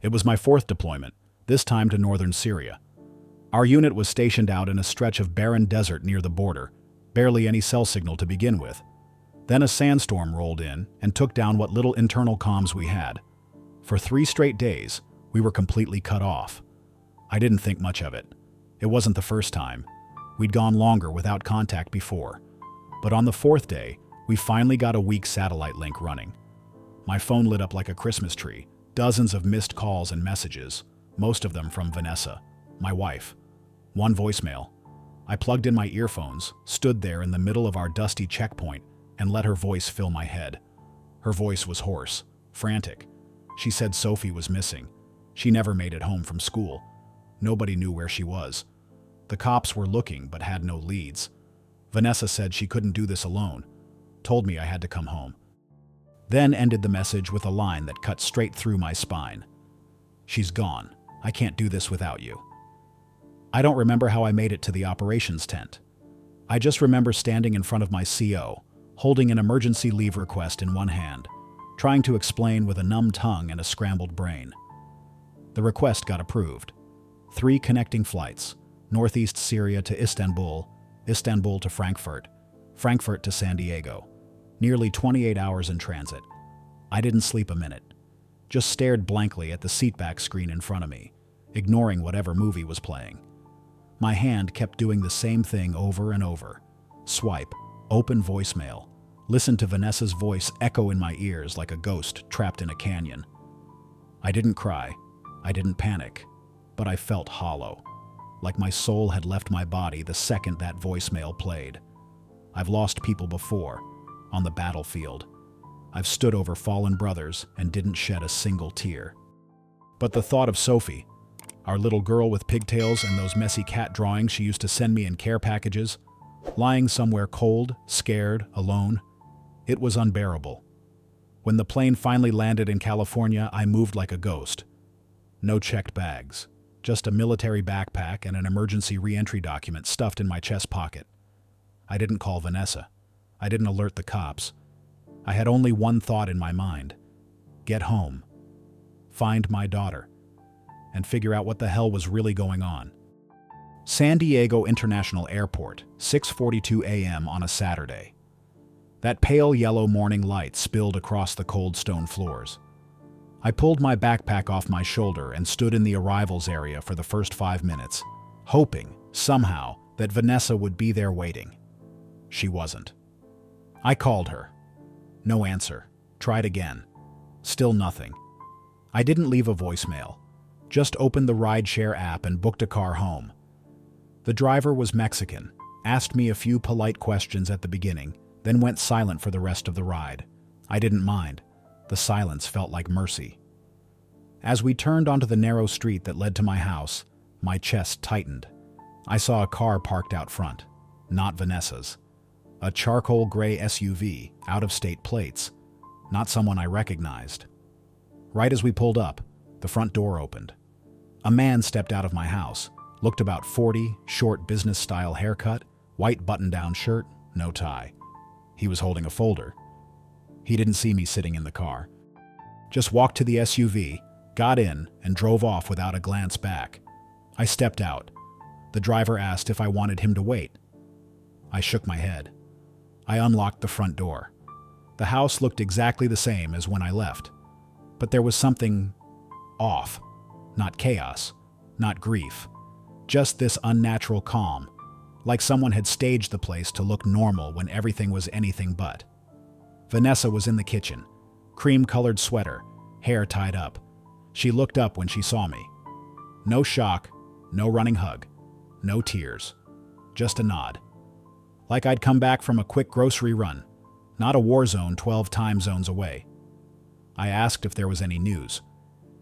It was my fourth deployment, this time to northern Syria. Our unit was stationed out in a stretch of barren desert near the border, barely any cell signal to begin with. Then a sandstorm rolled in and took down what little internal comms we had. For 3 straight days, we were completely cut off. I didn't think much of it. It wasn't the first time. We'd gone longer without contact before. But on the 4th day, we finally got a weak satellite link running. My phone lit up like a Christmas tree, dozens of missed calls and messages, most of them from Vanessa, my wife. One voicemail. I plugged in my earphones, stood there in the middle of our dusty checkpoint, and let her voice fill my head. Her voice was hoarse, frantic. She said Sophie was missing. She never made it home from school. Nobody knew where she was. The cops were looking but had no leads. Vanessa said she couldn't do this alone, told me I had to come home. Then ended the message with a line that cut straight through my spine. She's gone. I can't do this without you. I don't remember how I made it to the operations tent. I just remember standing in front of my CO, holding an emergency leave request in one hand, trying to explain with a numb tongue and a scrambled brain. The request got approved. 3 connecting flights, northeast Syria to Istanbul, Istanbul to Frankfurt, Frankfurt to San Diego. Nearly 28 hours in transit. I didn't sleep a minute. Just stared blankly at the seatback screen in front of me, ignoring whatever movie was playing. My hand kept doing the same thing over and over. Swipe, open voicemail, listen to Vanessa's voice echo in my ears like a ghost trapped in a canyon. I didn't cry. I didn't panic. But I felt hollow, like my soul had left my body the second that voicemail played. I've lost people before, on the battlefield. I've stood over fallen brothers and didn't shed a single tear. But the thought of Sophie, our little girl with pigtails and those messy cat drawings she used to send me in care packages, lying somewhere cold, scared, alone, it was unbearable. When the plane finally landed in California, I moved like a ghost. No checked bags, just a military backpack and an emergency re-entry document stuffed in my chest pocket. I didn't call Vanessa. I didn't alert the cops. I had only one thought in my mind. Get home. Find my daughter. And figure out what the hell was really going on. San Diego International Airport, 6:42 a.m. on a Saturday. That pale yellow morning light spilled across the cold stone floors. I pulled my backpack off my shoulder and stood in the arrivals area for the first 5 minutes, hoping, somehow, that Vanessa would be there waiting. She wasn't. I called her. No answer. Tried again. Still nothing. I didn't leave a voicemail. Just opened the rideshare app and booked a car home. The driver was Mexican, asked me a few polite questions at the beginning, then went silent for the rest of the ride. I didn't mind. The silence felt like mercy. As we turned onto the narrow street that led to my house, my chest tightened. I saw a car parked out front. Not Vanessa's. A charcoal gray SUV, out-of-state plates. Not someone I recognized. Right as we pulled up, the front door opened. A man stepped out of my house, looked about 40, short business-style haircut, white button-down shirt, no tie. He was holding a folder. He didn't see me sitting in the car. Just walked to the SUV, got in, and drove off without a glance back. I stepped out. The driver asked if I wanted him to wait. I shook my head. I unlocked the front door. The house looked exactly the same as when I left. But there was something off. Not chaos, not grief. Just this unnatural calm, like someone had staged the place to look normal when everything was anything but. Vanessa was in the kitchen, cream-colored sweater, hair tied up. She looked up when she saw me. No shock, no running hug, no tears, just a nod. Like I'd come back from a quick grocery run, not a war zone 12 time zones away. I asked if there was any news.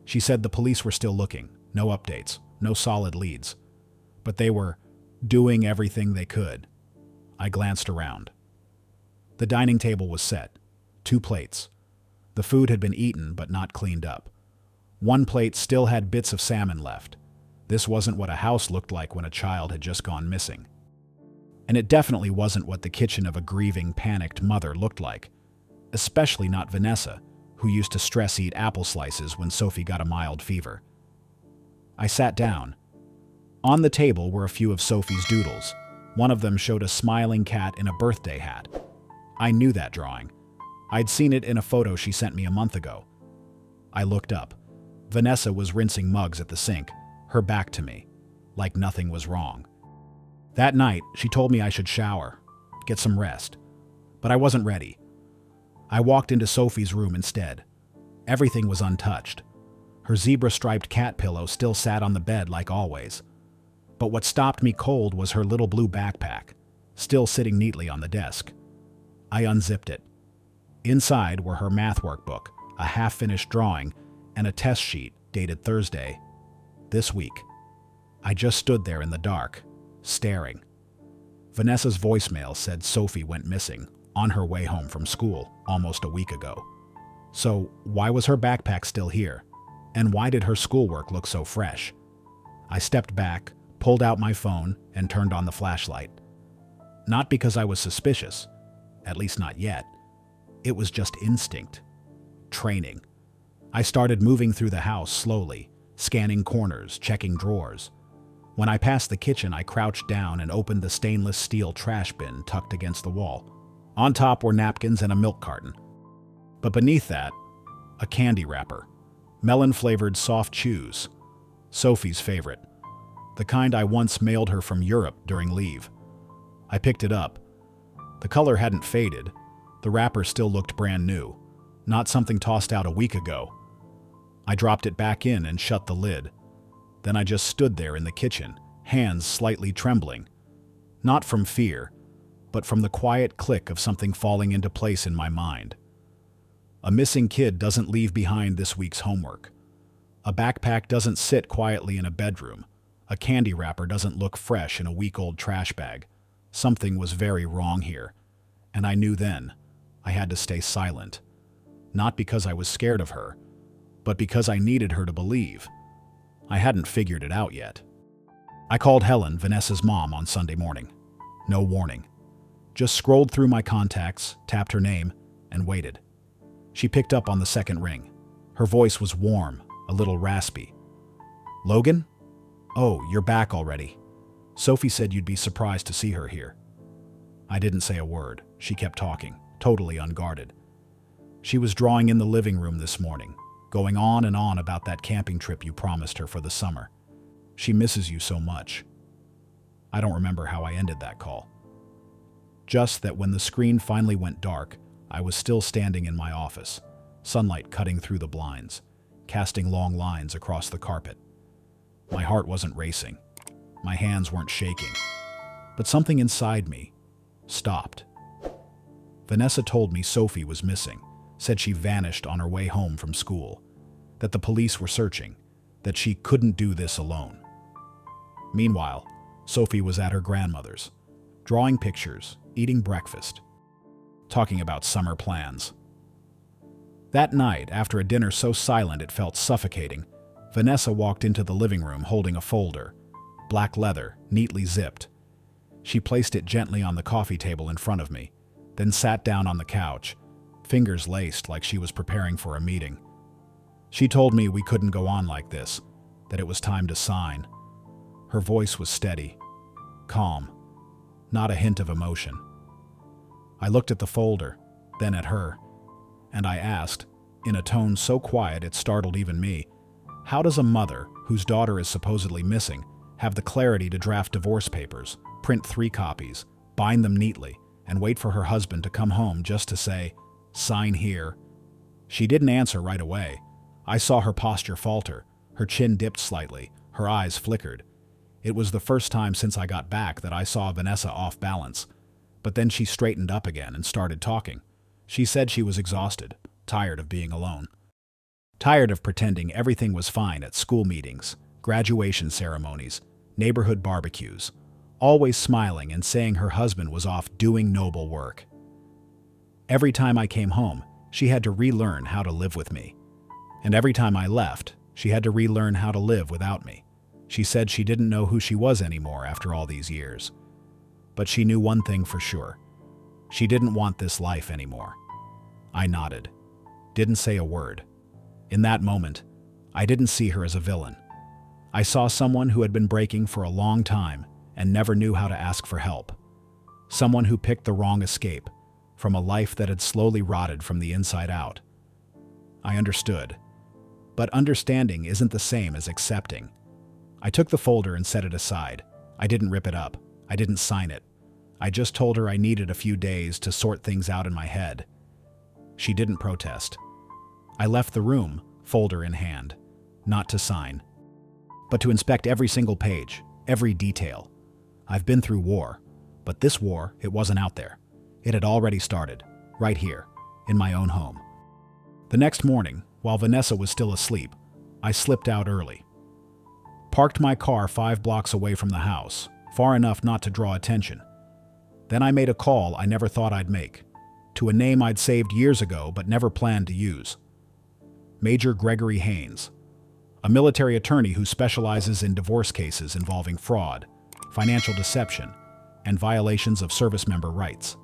She said the police were still looking, no updates, no solid leads. But they were doing everything they could. I glanced around. The dining table was set. 2 plates. The food had been eaten but not cleaned up. One plate still had bits of salmon left. This wasn't what a house looked like when a child had just gone missing. And it definitely wasn't what the kitchen of a grieving, panicked mother looked like. Especially not Vanessa, who used to stress-eat apple slices when Sophie got a mild fever. I sat down. On the table were a few of Sophie's doodles. One of them showed a smiling cat in a birthday hat. I knew that drawing. I'd seen it in a photo she sent me a month ago. I looked up. Vanessa was rinsing mugs at the sink, her back to me, like nothing was wrong. That night, she told me I should shower, get some rest. But I wasn't ready. I walked into Sophie's room instead. Everything was untouched. Her zebra-striped cat pillow still sat on the bed like always. But what stopped me cold was her little blue backpack, still sitting neatly on the desk. I unzipped it. Inside were her math workbook, a half-finished drawing, and a test sheet dated Thursday, this week. I just stood there in the dark, staring. Vanessa's voicemail said Sophie went missing on her way home from school almost a week ago. So why was her backpack still here? And why did her schoolwork look so fresh? I stepped back, pulled out my phone, and turned on the flashlight. Not because I was suspicious, at least not yet. It was just instinct. Training. I started moving through the house slowly, scanning corners, checking drawers. When I passed the kitchen, I crouched down and opened the stainless steel trash bin tucked against the wall. On top were napkins and a milk carton. But beneath that, a candy wrapper. Melon-flavored soft chews. Sophie's favorite. The kind I once mailed her from Europe during leave. I picked it up. The color hadn't faded. The wrapper still looked brand new, not something tossed out a week ago. I dropped it back in and shut the lid. Then I just stood there in the kitchen, hands slightly trembling. Not from fear, but from the quiet click of something falling into place in my mind. A missing kid doesn't leave behind this week's homework. A backpack doesn't sit quietly in a bedroom. A candy wrapper doesn't look fresh in a week-old trash bag. Something was very wrong here, and I knew then I had to stay silent. Not because I was scared of her, but because I needed her to believe. I hadn't figured it out yet. I called Helen, Vanessa's mom, on Sunday morning. No warning. Just scrolled through my contacts, tapped her name, and waited. She picked up on the second ring. Her voice was warm, a little raspy. "Logan? Oh, you're back already. Sophie said you'd be surprised to see her here." I didn't say a word. She kept talking, totally unguarded. She was drawing in the living room this morning, going on and on about that camping trip you promised her for the summer. She misses you so much. I don't remember how I ended that call. Just that when the screen finally went dark, I was still standing in my office, sunlight cutting through the blinds, casting long lines across the carpet. My heart wasn't racing. My hands weren't shaking. But something inside me stopped. Vanessa told me Sophie was missing, said she vanished on her way home from school, that the police were searching, that she couldn't do this alone. Meanwhile, Sophie was at her grandmother's, drawing pictures, eating breakfast, talking about summer plans. That night, after a dinner so silent it felt suffocating, Vanessa walked into the living room holding a folder, black leather, neatly zipped. She placed it gently on the coffee table in front of me, then sat down on the couch, fingers laced like she was preparing for a meeting. She told me we couldn't go on like this, that it was time to sign. Her voice was steady, calm, not a hint of emotion. I looked at the folder, then at her, and I asked, in a tone so quiet it startled even me, how does a mother, whose daughter is supposedly missing, have the clarity to draft divorce papers, print 3 copies, bind them neatly, and wait for her husband to come home just to say, "Sign here"? She didn't answer right away. I saw her posture falter, her chin dipped slightly, her eyes flickered. It was the first time since I got back that I saw Vanessa off balance. But then she straightened up again and started talking. She said she was exhausted, tired of being alone. Tired of pretending everything was fine at school meetings, graduation ceremonies, neighborhood barbecues, always smiling and saying her husband was off doing noble work. Every time I came home, she had to relearn how to live with me. And every time I left, she had to relearn how to live without me. She said she didn't know who she was anymore after all these years. But she knew one thing for sure. She didn't want this life anymore. I nodded. didn't say a word. In that moment, I didn't see her as a villain. I saw someone who had been breaking for a long time and never knew how to ask for help. Someone who picked the wrong escape from a life that had slowly rotted from the inside out. I understood. But understanding isn't the same as accepting. I took the folder and set it aside. I didn't rip it up. I didn't sign it. I just told her I needed a few days to sort things out in my head. She didn't protest. I left the room, folder in hand, not to sign, but to inspect every single page, every detail. I've been through war, but this war, it wasn't out there. It had already started, right here, in my own home. The next morning, while Vanessa was still asleep, I slipped out early. Parked my car 5 blocks away from the house, far enough not to draw attention. Then I made a call I never thought I'd make, to a name I'd saved years ago but never planned to use. Major Gregory Haynes, a military attorney who specializes in divorce cases involving fraud, financial deception, and violations of service member rights.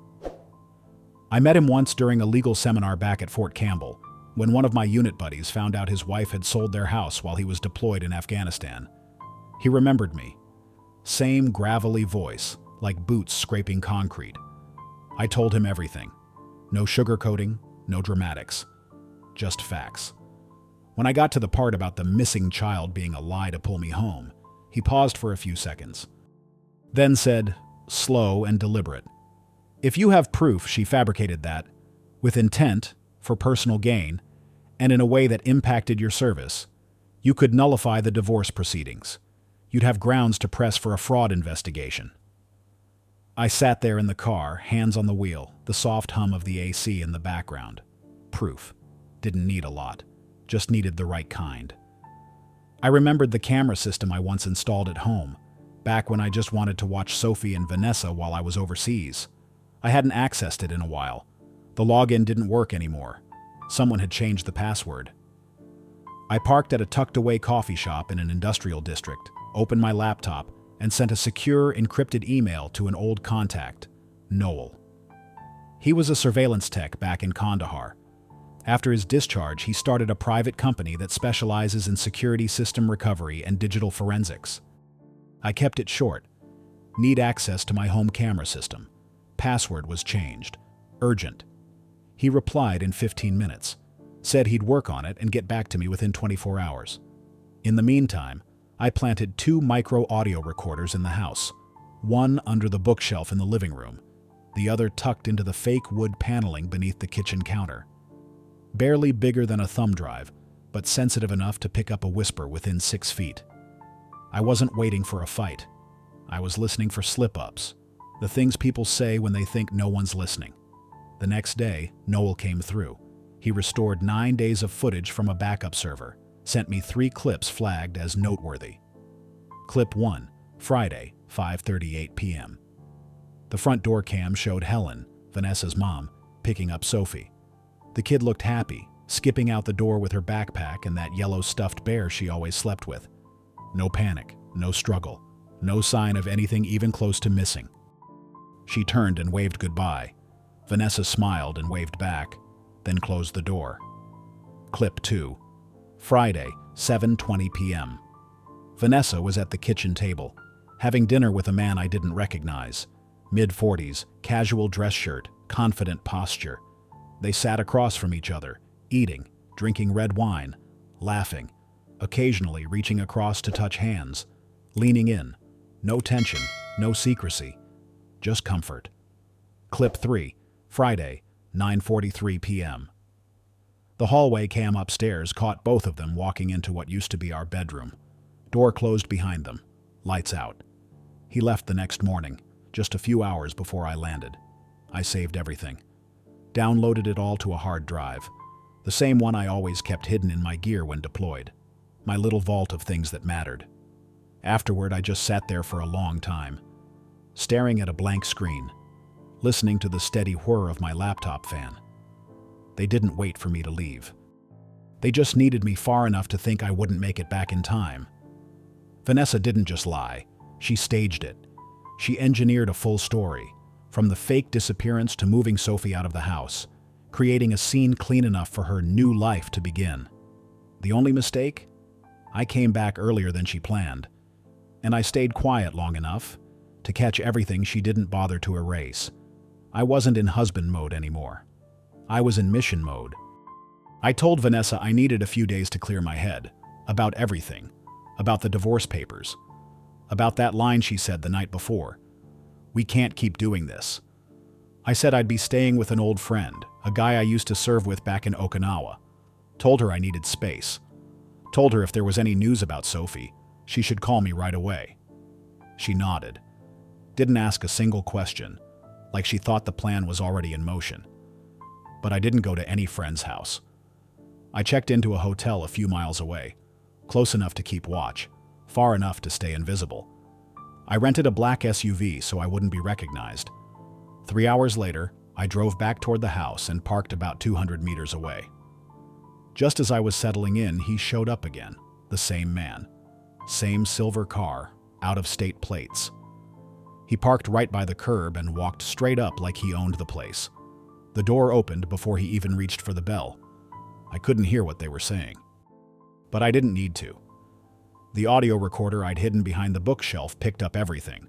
I met him once during a legal seminar back at Fort Campbell, when one of my unit buddies found out his wife had sold their house while he was deployed in Afghanistan. He remembered me. Same gravelly voice, like boots scraping concrete. I told him everything. No sugarcoating, no dramatics. Just facts. When I got to the part about the missing child being a lie to pull me home, he paused for a few seconds. Then said, slow and deliberate, "If you have proof she fabricated that, with intent, for personal gain, and in a way that impacted your service, you could nullify the divorce proceedings. You'd have grounds to press for a fraud investigation." I sat there in the car, hands on the wheel, the soft hum of the AC in the background. Proof. Didn't need a lot. Just needed the right kind. I remembered the camera system I once installed at home, back when I just wanted to watch Sophie and Vanessa while I was overseas. I hadn't accessed it in a while. The login didn't work anymore. Someone had changed the password. I parked at a tucked-away coffee shop in an industrial district, opened my laptop, and sent a secure, encrypted email to an old contact, Noel. He was a surveillance tech back in Kandahar. After his discharge, he started a private company that specializes in security system recovery and digital forensics. I kept it short. Need access to my home camera system. Password was changed. Urgent. He replied in 15 minutes. Said he'd work on it and get back to me within 24 hours. In the meantime, I planted 2 micro audio recorders in the house. One under the bookshelf in the living room. The other tucked into the fake wood paneling beneath the kitchen counter. Barely bigger than a thumb drive, but sensitive enough to pick up a whisper within 6 feet. I wasn't waiting for a fight. I was listening for slip-ups, the things people say when they think no one's listening. The next day, Noel came through. He restored 9 days of footage from a backup server, sent me 3 clips flagged as noteworthy. Clip 1, Friday, 5:38 p.m. The front door cam showed Helen, Vanessa's mom, picking up Sophie. The kid looked happy, skipping out the door with her backpack and that yellow stuffed bear she always slept with. No panic, no struggle, no sign of anything even close to missing. She turned and waved goodbye. Vanessa smiled and waved back, then closed the door. Clip 2. Friday, 7:20 p.m. Vanessa was at the kitchen table, having dinner with a man I didn't recognize. Mid-40s, casual dress shirt, confident posture. They sat across from each other, eating, drinking red wine, laughing, occasionally reaching across to touch hands, leaning in. No tension, no secrecy, just comfort. Clip 3, Friday, 9:43 p.m. The hallway cam upstairs caught both of them walking into what used to be our bedroom. Door closed behind them, lights out. He left the next morning, just a few hours before I landed. I saved everything. Downloaded it all to a hard drive, the same one I always kept hidden in my gear when deployed. My little vault of things that mattered. Afterward, I just sat there for a long time, staring at a blank screen, listening to the steady whir of my laptop fan. They didn't wait for me to leave. They just needed me far enough to think I wouldn't make it back in time. Vanessa didn't just lie. She staged it. She engineered a full story, from the fake disappearance to moving Sophie out of the house, creating a scene clean enough for her new life to begin. The only mistake? I came back earlier than she planned, and I stayed quiet long enough to catch everything she didn't bother to erase. I wasn't in husband mode anymore. I was in mission mode. I told Vanessa I needed a few days to clear my head, about everything, about the divorce papers, about that line she said the night before. We can't keep doing this. I said I'd be staying with an old friend, a guy I used to serve with back in Okinawa. Told her I needed space. Told her if there was any news about Sophie, she should call me right away. She nodded. Didn't ask a single question, like she thought the plan was already in motion. But I didn't go to any friend's house. I checked into a hotel a few miles away, close enough to keep watch, far enough to stay invisible. I rented a black SUV so I wouldn't be recognized. 3 hours later, I drove back toward the house and parked about 200 meters away. Just as I was settling in, he showed up again, the same man. Same silver car, out-of-state plates. He parked right by the curb and walked straight up like he owned the place. The door opened before he even reached for the bell. I couldn't hear what they were saying. But I didn't need to. The audio recorder I'd hidden behind the bookshelf picked up everything.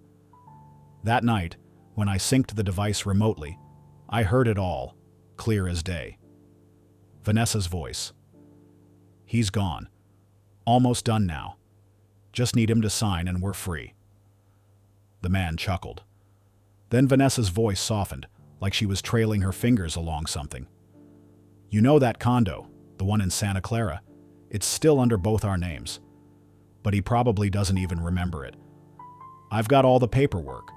That night, when I synced the device remotely, I heard it all, clear as day. Vanessa's voice. He's gone. Almost done now. Just need him to sign and we're free. The man chuckled. Then Vanessa's voice softened, like she was trailing her fingers along something. You know that condo, the one in Santa Clara? It's still under both our names. But he probably doesn't even remember it. I've got all the paperwork.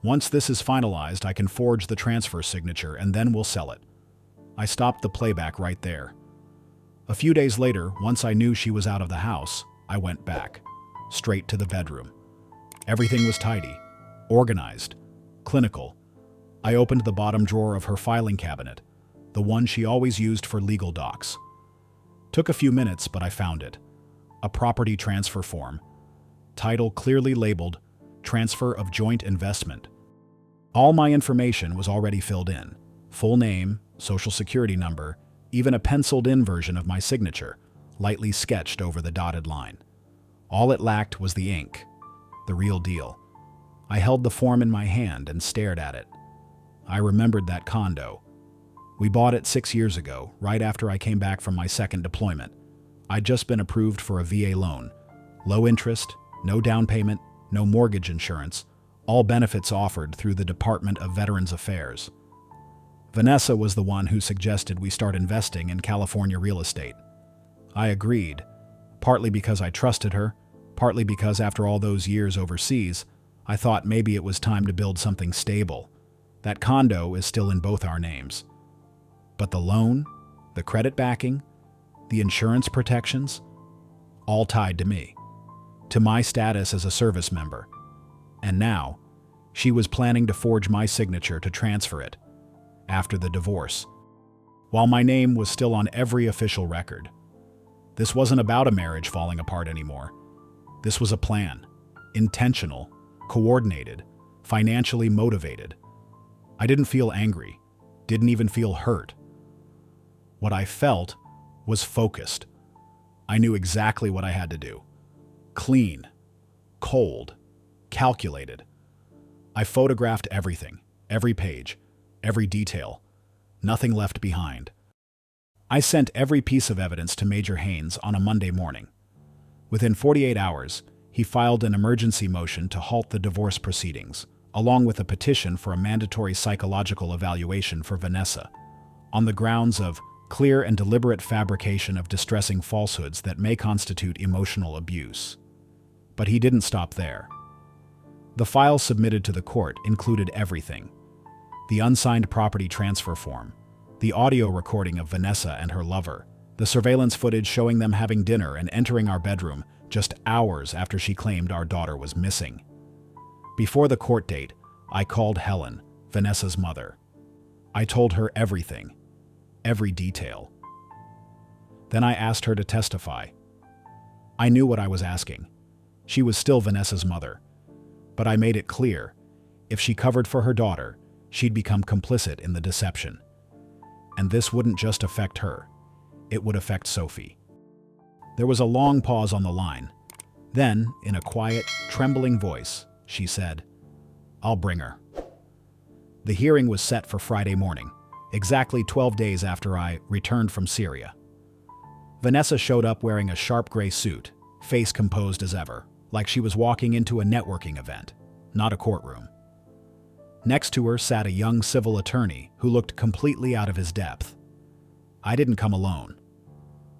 Once this is finalized, I can forge the transfer signature and then we'll sell it. I stopped the playback right there. A few days later, once I knew she was out of the house, I went back, straight to the bedroom. Everything was tidy, organized, clinical. I opened the bottom drawer of her filing cabinet, the one she always used for legal docs. Took a few minutes, but I found it. A property transfer form. Title clearly labeled, Transfer of Joint Investment. All my information was already filled in. Full name, social security number, even a penciled-in version of my signature, lightly sketched over the dotted line. All it lacked was the ink, the real deal. I held the form in my hand and stared at it. I remembered that condo. We bought it 6 years ago, right after I came back from my second deployment. I'd just been approved for a VA loan. Low interest, no down payment, no mortgage insurance, all benefits offered through the Department of Veterans Affairs. Vanessa was the one who suggested we start investing in California real estate. I agreed, partly because I trusted her, partly because after all those years overseas, I thought maybe it was time to build something stable. That condo is still in both our names. But the loan, the credit backing, the insurance protections, all tied to me, to my status as a service member. And now, she was planning to forge my signature to transfer it, after the divorce, while my name was still on every official record. This wasn't about a marriage falling apart anymore. This was a plan, intentional, coordinated, financially motivated. I didn't feel angry, didn't even feel hurt. What I felt was focused. I knew exactly what I had to do. Clean, cold, calculated. I photographed everything, every page, every detail, nothing left behind. I sent every piece of evidence to Major Haynes on a Monday morning. Within 48 hours, he filed an emergency motion to halt the divorce proceedings, along with a petition for a mandatory psychological evaluation for Vanessa, on the grounds of clear and deliberate fabrication of distressing falsehoods that may constitute emotional abuse. But he didn't stop there. The file submitted to the court included everything: the unsigned property transfer form, the audio recording of Vanessa and her lover, the surveillance footage showing them having dinner and entering our bedroom just hours after she claimed our daughter was missing. Before the court date, I called Helen, Vanessa's mother. I told her everything, every detail. Then I asked her to testify. I knew what I was asking. She was still Vanessa's mother. But I made it clear, if she covered for her daughter, she'd become complicit in the deception. And this wouldn't just affect her. It would affect Sophie. There was a long pause on the line. Then, in a quiet, trembling voice, she said, "I'll bring her." The hearing was set for Friday morning, exactly 12 days after I returned from Syria. Vanessa showed up wearing a sharp gray suit, face composed as ever, like she was walking into a networking event, not a courtroom. Next to her sat a young civil attorney who looked completely out of his depth. I didn't come alone.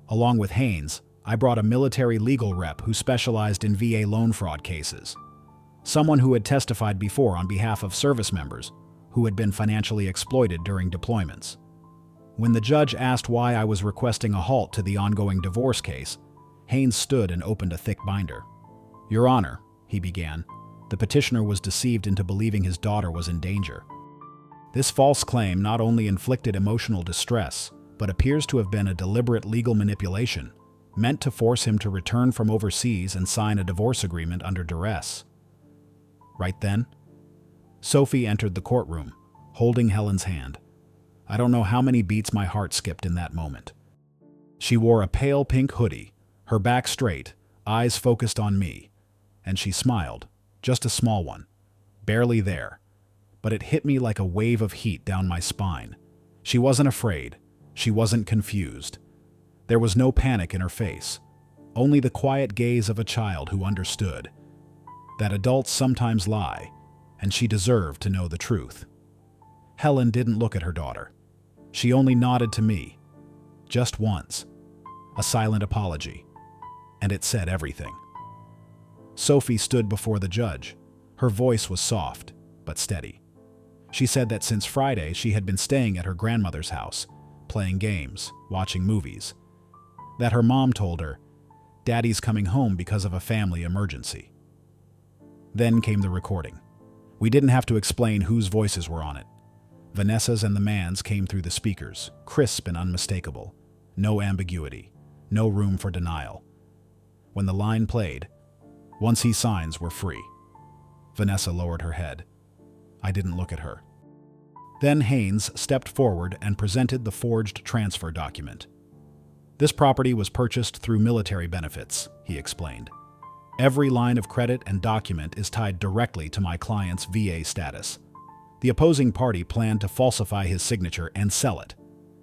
Along with Haynes, I brought a military legal rep who specialized in VA loan fraud cases, someone who had testified before on behalf of service members who had been financially exploited during deployments. When the judge asked why I was requesting a halt to the ongoing divorce case, Haynes stood and opened a thick binder. "Your Honor," he began, "the petitioner was deceived into believing his daughter was in danger. This false claim not only inflicted emotional distress, but appears to have been a deliberate legal manipulation, meant to force him to return from overseas and sign a divorce agreement under duress." Right then, Sophie entered the courtroom, holding Helen's hand. I don't know how many beats my heart skipped in that moment. She wore a pale pink hoodie, her back straight, eyes focused on me, and she smiled, just a small one, barely there. But it hit me like a wave of heat down my spine. She wasn't afraid. She wasn't confused. There was no panic in her face, only the quiet gaze of a child who understood that adults sometimes lie, and she deserved to know the truth. Helen didn't look at her daughter. She only nodded to me, just once, a silent apology, and it said everything. Sophie stood before the judge. Her voice was soft, but steady. She said that since Friday she had been staying at her grandmother's house, playing games, watching movies. That her mom told her, "Daddy's coming home because of a family emergency." Then came the recording. We didn't have to explain whose voices were on it. Vanessa's and the man's came through the speakers, crisp and unmistakable. No ambiguity, no room for denial. When the line played, "Once he signs, we're free," Vanessa lowered her head. I didn't look at her. Then Haynes stepped forward and presented the forged transfer document. "This property was purchased through military benefits," he explained. "Every line of credit and document is tied directly to my client's VA status. The opposing party planned to falsify his signature and sell it,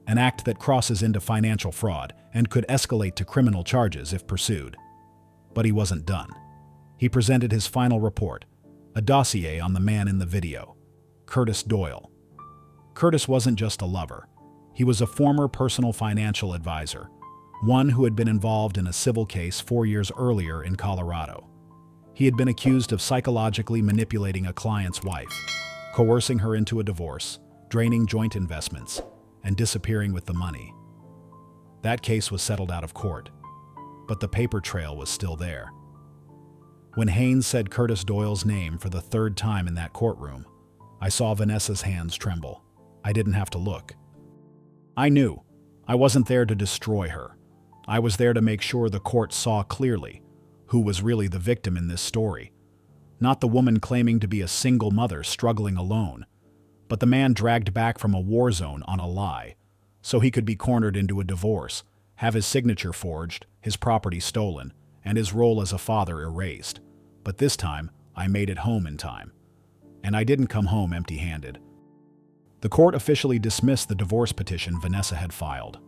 an act that crosses into financial fraud and could escalate to criminal charges if pursued." But he wasn't done. He presented his final report, a dossier on the man in the video, Curtis Doyle. Curtis wasn't just a lover. He was a former personal financial advisor, one who had been involved in a civil case 4 years earlier in Colorado. He had been accused of psychologically manipulating a client's wife, coercing her into a divorce, draining joint investments, and disappearing with the money. That case was settled out of court, but the paper trail was still there. When Haynes said Curtis Doyle's name for the third time in that courtroom, I saw Vanessa's hands tremble. I didn't have to look. I knew. I wasn't there to destroy her. I was there to make sure the court saw clearly who was really the victim in this story. Not the woman claiming to be a single mother struggling alone, but the man dragged back from a war zone on a lie, so he could be cornered into a divorce, have his signature forged, his property stolen, and his role as a father erased. But this time, I made it home in time. And I didn't come home empty-handed. The court officially dismissed the divorce petition Vanessa had filed.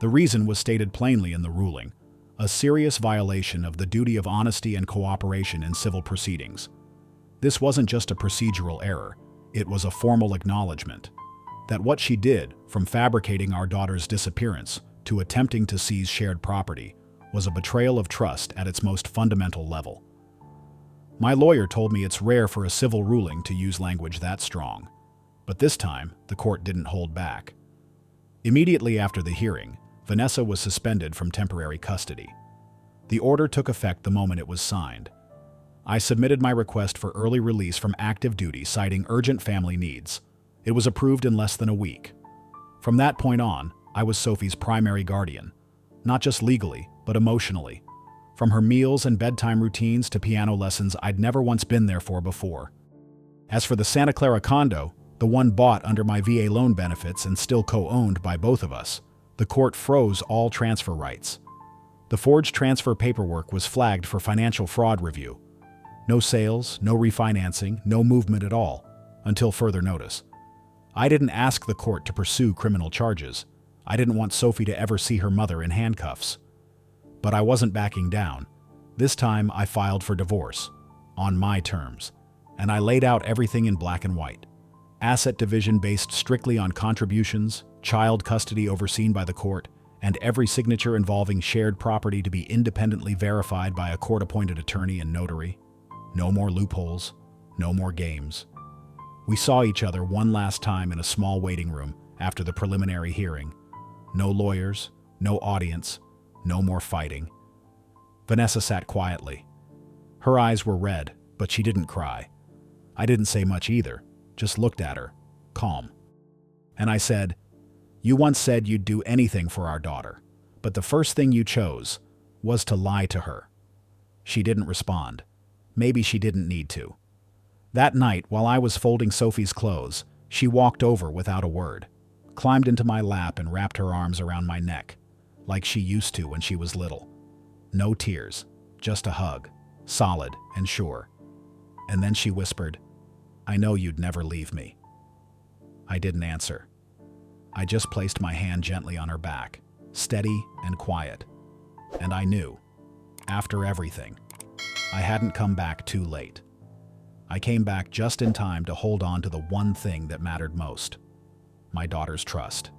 The reason was stated plainly in the ruling: a serious violation of the duty of honesty and cooperation in civil proceedings. This wasn't just a procedural error, it was a formal acknowledgement that what she did, from fabricating our daughter's disappearance to attempting to seize shared property, was a betrayal of trust at its most fundamental level. My lawyer told me it's rare for a civil ruling to use language that strong, but this time the court didn't hold back. Immediately after the hearing, Vanessa was suspended from temporary custody. The order took effect the moment it was signed. I submitted my request for early release from active duty citing urgent family needs. It was approved in less than a week. From that point on, I was Sophie's primary guardian, not just legally, but emotionally. From her meals and bedtime routines to piano lessons I'd never once been there for before. As for the Santa Clara condo, The one bought under my VA loan benefits and still co-owned by both of us. The court froze all transfer rights. The forged transfer paperwork was flagged for financial fraud review. No sales, no refinancing, no movement at all, until further notice. I didn't ask the court to pursue criminal charges. I didn't want Sophie to ever see her mother in handcuffs. But I wasn't backing down. This time I filed for divorce, on my terms, and I laid out everything in black and white. Asset division based strictly on contributions, child custody overseen by the court, and every signature involving shared property to be independently verified by a court-appointed attorney and notary. No more loopholes, no more games. We saw each other one last time in a small waiting room after the preliminary hearing. No lawyers, no audience, no more fighting. Vanessa sat quietly. Her eyes were red, but she didn't cry. I didn't say much either, just looked at her, calm. And I said, "You once said you'd do anything for our daughter, but the first thing you chose was to lie to her." She didn't respond. Maybe she didn't need to. That night, while I was folding Sophie's clothes, she walked over without a word, climbed into my lap and wrapped her arms around my neck, like she used to when she was little. No tears, just a hug, solid and sure. And then she whispered, "I know you'd never leave me." I didn't answer. I just placed my hand gently on her back, steady and quiet. And I knew, after everything, I hadn't come back too late. I came back just in time to hold on to the one thing that mattered most: my daughter's trust.